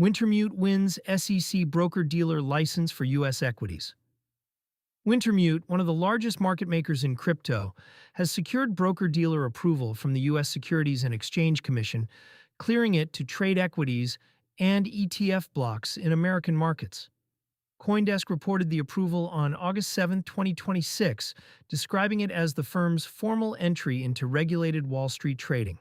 Wintermute wins SEC broker-dealer license for U.S. equities. Wintermute, one of the largest market makers in crypto, has secured broker-dealer approval from the U.S. Securities and Exchange Commission, clearing it to trade equities and ETF blocks in American markets. CoinDesk reported the approval on August 7, 2026, describing it as the firm's formal entry into regulated Wall Street trading.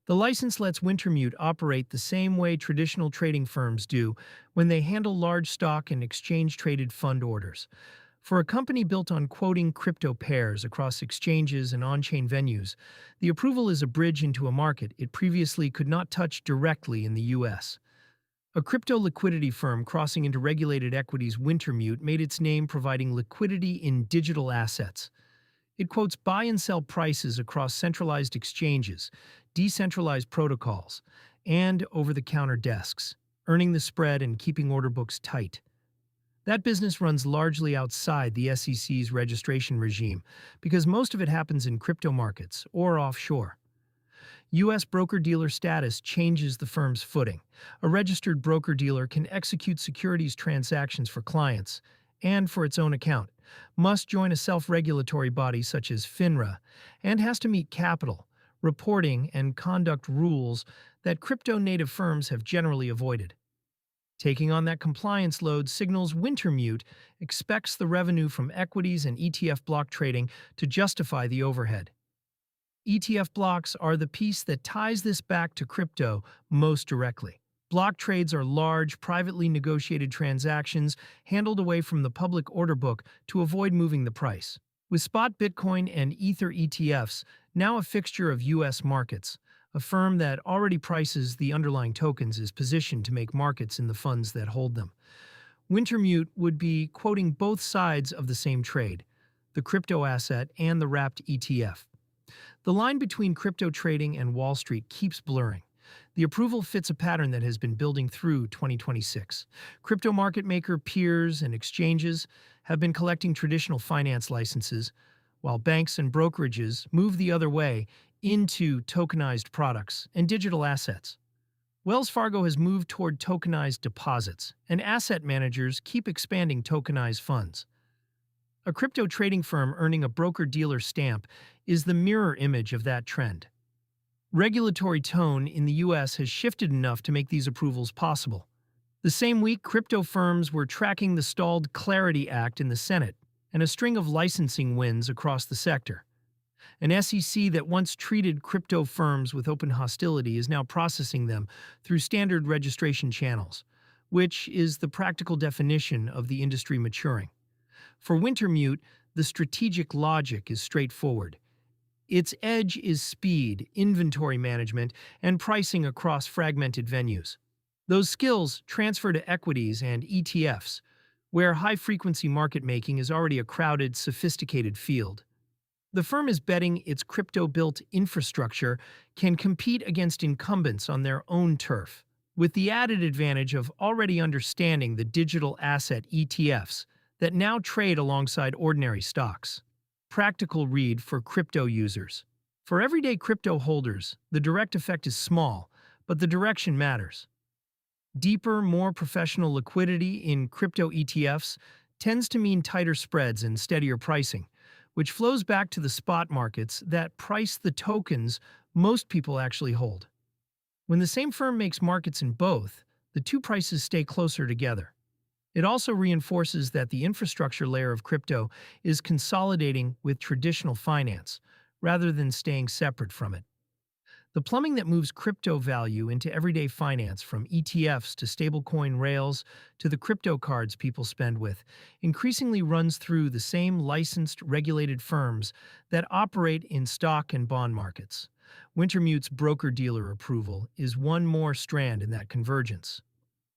The license lets Wintermute operate the same way traditional trading firms do when they handle large stock and exchange-traded fund orders. For a company built on quoting crypto pairs across exchanges and on-chain venues, the approval is a bridge into a market it previously could not touch directly in the U.S. A crypto liquidity firm crossing into regulated equities, Wintermute made its name providing liquidity in digital assets. It quotes buy and sell prices across centralized exchanges, decentralized protocols, and over-the-counter desks, earning the spread and keeping order books tight. That business runs largely outside the SEC's registration regime because most of it happens in crypto markets or offshore. U.S. broker-dealer status changes the firm's footing. A registered broker-dealer can execute securities transactions for clients and for its own account, must join a self-regulatory body such as FINRA, and has to meet capital, reporting, and conduct rules that crypto-native firms have generally avoided. Taking on that compliance load signals Wintermute expects the revenue from equities and ETF block trading to justify the overhead. ETF blocks are the piece that ties this back to crypto most directly. Block trades are large, privately negotiated transactions handled away from the public order book to avoid moving the price. With spot Bitcoin and Ether ETFs now a fixture of U.S. markets, a firm that already prices the underlying tokens is positioned to make markets in the funds that hold them. Wintermute would be quoting both sides of the same trade, the crypto asset and the wrapped ETF. The line between crypto trading and Wall Street keeps blurring. The approval fits a pattern that has been building through 2026. Crypto market maker peers and exchanges have been collecting traditional finance licenses, while banks and brokerages move the other way into tokenized products and digital assets. Wells Fargo has moved toward tokenized deposits, and asset managers keep expanding tokenized funds. A crypto trading firm earning a broker-dealer stamp is the mirror image of that trend. Regulatory tone in the U.S. has shifted enough to make these approvals possible. The same week, crypto firms were tracking the stalled Clarity Act in the Senate and a string of licensing wins across the sector. An SEC that once treated crypto firms with open hostility is now processing them through standard registration channels, which is the practical definition of the industry maturing. For Wintermute, the strategic logic is straightforward. Its edge is speed, inventory management, and pricing across fragmented venues. Those skills transfer to equities and ETFs, where high-frequency market making is already a crowded, sophisticated field. The firm is betting its crypto-built infrastructure can compete against incumbents on their own turf, with the added advantage of already understanding the digital asset ETFs that now trade alongside ordinary stocks. Practical read for crypto users. For everyday crypto holders, the direct effect is small, but the direction matters. Deeper, more professional liquidity in crypto ETFs tends to mean tighter spreads and steadier pricing, which flows back to the spot markets that price the tokens most people actually hold. When the same firm makes markets in both, the two prices stay closer together. It also reinforces that the infrastructure layer of crypto is consolidating with traditional finance, rather than staying separate from it. The plumbing that moves crypto value into everyday finance, from ETFs to stablecoin rails to the crypto cards people spend with, increasingly runs through the same licensed, regulated firms that operate in stock and bond markets. Wintermute's broker-dealer approval is one more strand in that convergence.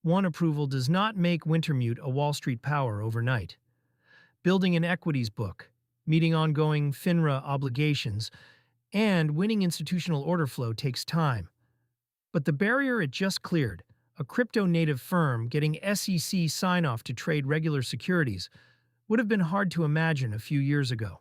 One approval does not make Wintermute a Wall Street power overnight. Building an equities book, meeting ongoing FINRA obligations, and winning institutional order flow takes time. But the barrier it just cleared, a crypto-native firm getting SEC sign-off to trade regular securities, would have been hard to imagine a few years ago.